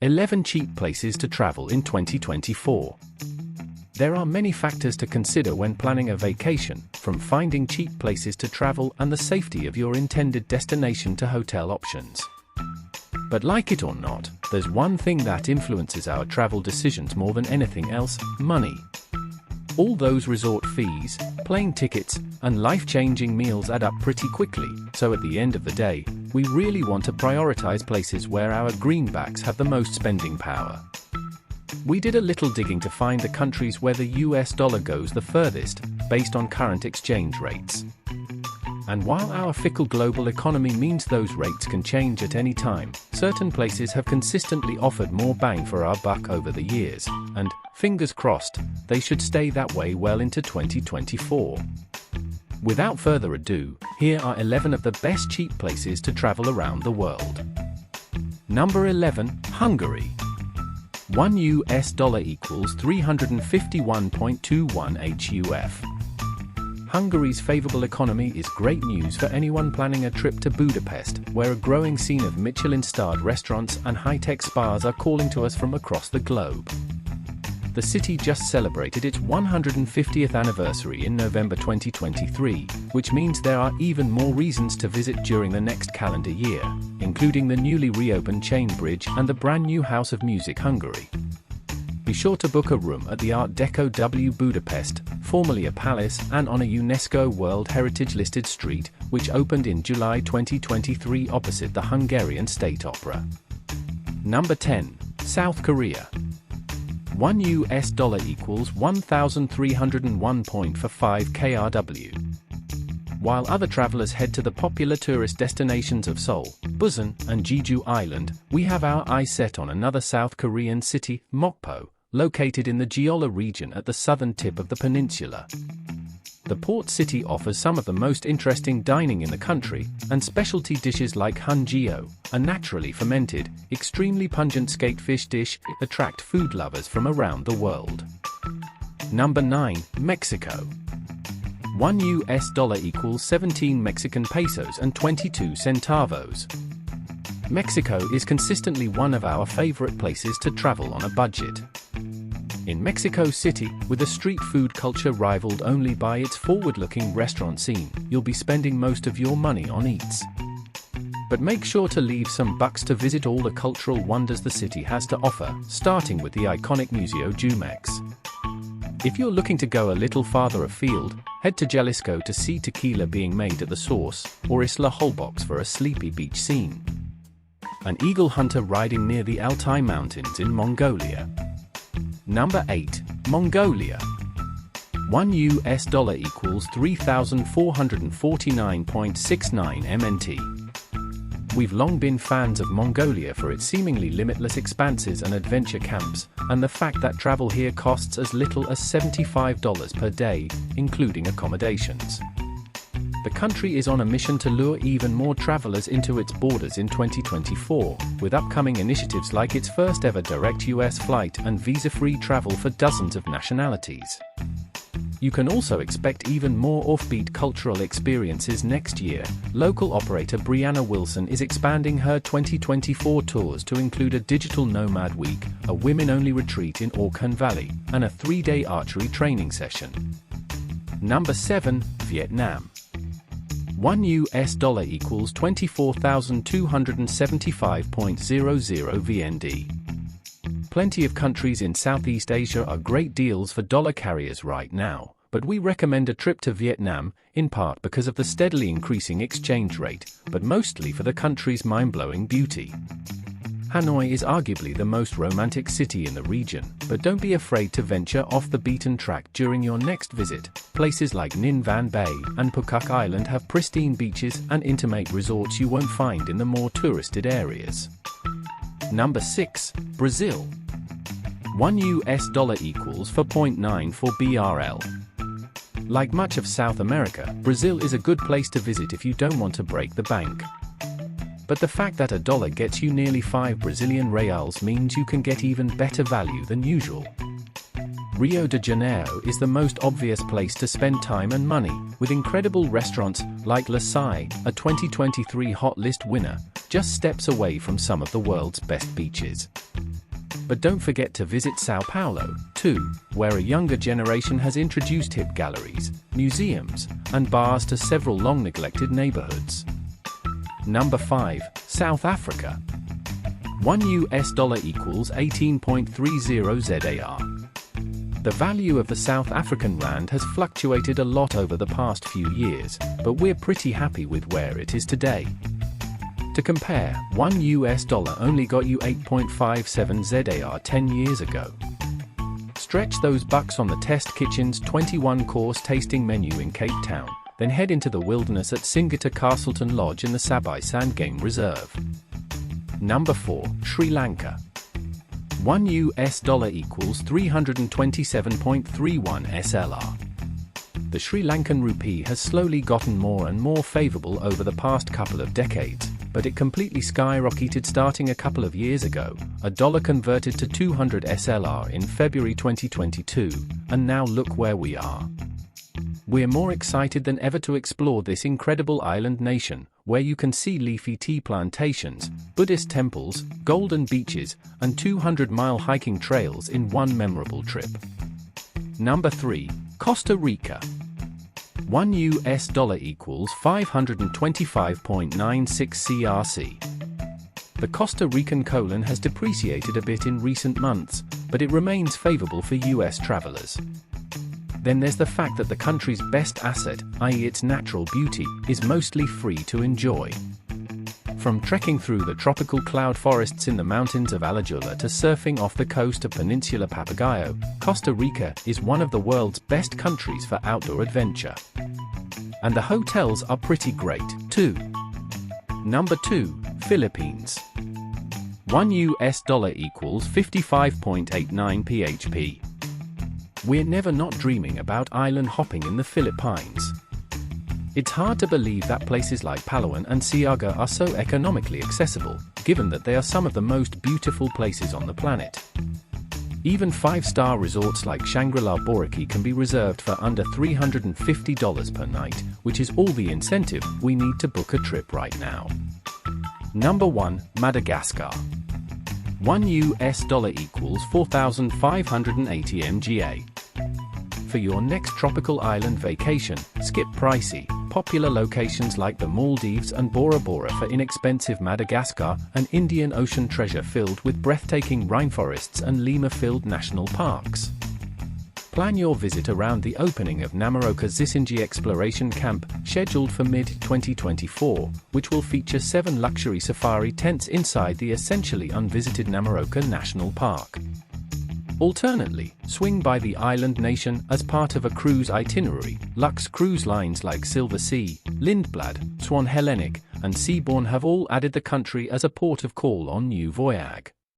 11 cheap places to travel in 2024. There are many factors to consider when planning a vacation, from finding cheap places to travel and the safety of your intended destination to hotel options. But like it or not, there's one thing that influences our travel decisions more than anything else: money. All those resort fees, plane tickets, and life-changing meals add up pretty quickly, so at the end of the day, we really want to prioritize places where our greenbacks have the most spending power. We did a little digging to find the countries where the US dollar goes the furthest, based on current exchange rates. And while our fickle global economy means those rates can change at any time, certain places have consistently offered more bang for our buck over the years, and, fingers crossed, they should stay that way well into 2024. Without further ado, here are 11 of the best cheap places to travel around the world. Number 11, Hungary. $1 equals 351.21 HUF. Hungary's favorable economy is great news for anyone planning a trip to Budapest, where a growing scene of Michelin-starred restaurants and high-tech spas are calling to us from across the globe. The city just celebrated its 150th anniversary in November 2023, which means there are even more reasons to visit during the next calendar year, including the newly reopened Chain Bridge and the brand new House of Music Hungary. Be sure to book a room at the Art Deco W Budapest, formerly a palace and on a UNESCO World Heritage listed street, which opened in July 2023 opposite the Hungarian State Opera. Number 10, South Korea. $1 equals 1,301.45 KRW. While other travelers head to the popular tourist destinations of Seoul, Busan, and Jeju Island, we have our eyes set on another South Korean city, Mokpo, located in the Jeolla region at the southern tip of the peninsula. The port city offers some of the most interesting dining in the country, and specialty dishes like hongeo, a naturally fermented, extremely pungent skatefish dish, attract food lovers from around the world. Number 9, Mexico. $1 equals 17 Mexican pesos and 22 centavos. Mexico is consistently one of our favorite places to travel on a budget. In Mexico City, with a street food culture rivaled only by its forward-looking restaurant scene, you'll be spending most of your money on eats. But make sure to leave some bucks to visit all the cultural wonders the city has to offer, starting with the iconic Museo Jumex. If you're looking to go a little farther afield, head to Jalisco to see tequila being made at the source, or Isla Holbox for a sleepy beach scene. An eagle hunter riding near the Altai Mountains in Mongolia. Number 8, Mongolia. $1 equals 3,449.69 MNT. We've long been fans of Mongolia for its seemingly limitless expanses and adventure camps, and the fact that travel here costs as little as $75 per day, including accommodations. The country is on a mission to lure even more travelers into its borders in 2024, with upcoming initiatives like its first ever direct US flight and visa-free travel for dozens of nationalities. You can also expect even more offbeat cultural experiences next year. Local operator Brianna Wilson is expanding her 2024 tours to include a digital nomad week, a women-only retreat in Orkhon Valley, and a 3-day archery training session. Number 7, Vietnam. $1 equals 24,275.00 VND. Plenty of countries in Southeast Asia are great deals for dollar carriers right now, but we recommend a trip to Vietnam, in part because of the steadily increasing exchange rate, but mostly for the country's mind-blowing beauty. Hanoi is arguably the most romantic city in the region, but don't be afraid to venture off the beaten track during your next visit. Places like Ninh Van Bay and Phuoc Island have pristine beaches and intimate resorts you won't find in the more touristed areas. Number 6, Brazil. $1 equals 4.94 BRL. Like much of South America, Brazil is a good place to visit if you don't want to break the bank. But the fact that a dollar gets you nearly 5 Brazilian reals means you can get even better value than usual. Rio de Janeiro is the most obvious place to spend time and money, with incredible restaurants like La Sai, a 2023 Hot List winner, just steps away from some of the world's best beaches. But don't forget to visit Sao Paulo, too, where a younger generation has introduced hip galleries, museums, and bars to several long-neglected neighborhoods. Number 5. South Africa. $1 equals 18.30 ZAR. The value of the South African rand has fluctuated a lot over the past few years, but we're pretty happy with where it is today. To compare, $1 only got you 8.57 ZAR 10 years ago. Stretch those bucks on the Test Kitchen's 21-course tasting menu in Cape Town, then head into the wilderness at Singita Castleton Lodge in the Sabai Sand Game Reserve. Number 4. Sri Lanka. $1 equals 327.31 SLR. The Sri Lankan rupee has slowly gotten more and more favorable over the past couple of decades, but it completely skyrocketed starting a couple of years ago. A dollar converted to 200 SLR in February 2022, and now look where we are. We're more excited than ever to explore this incredible island nation, where you can see leafy tea plantations, Buddhist temples, golden beaches, and 200-mile hiking trails in one memorable trip. Number 3. Costa Rica. $1 equals 525.96 CRC. The Costa Rican colon has depreciated a bit in recent months, but it remains favorable for US travelers. Then there's the fact that the country's best asset, i.e. its natural beauty, is mostly free to enjoy. From trekking through the tropical cloud forests in the mountains of Jeolla to surfing off the coast of Peninsula Papagayo, Costa Rica is one of the world's best countries for outdoor adventure. And the hotels are pretty great, too. Number 2. Philippines. $1 equals 55.89 PHP. We're never not dreaming about island hopping in the Philippines. It's hard to believe that places like Palawan and Siargao are so economically accessible, given that they are some of the most beautiful places on the planet. Even 5-star resorts like Shangri-La Boracay can be reserved for under $350 per night, which is all the incentive we need to book a trip right now. Number 1. Madagascar. $1 equals 4,580 MGA. For your next tropical island vacation, skip pricey, popular locations like the Maldives and Bora Bora for inexpensive Madagascar, an Indian Ocean treasure filled with breathtaking rainforests and lemur-filled national parks. Plan your visit around the opening of Namaroka Zisinji Exploration Camp, scheduled for mid-2024, which will feature 7 luxury safari tents inside the essentially unvisited Namaroka National Park. Alternately, swing by the island nation as part of a cruise itinerary. Luxe cruise lines like Silver Sea, Lindblad, Swan Hellenic, and Seabourn have all added the country as a port of call on New Voyage.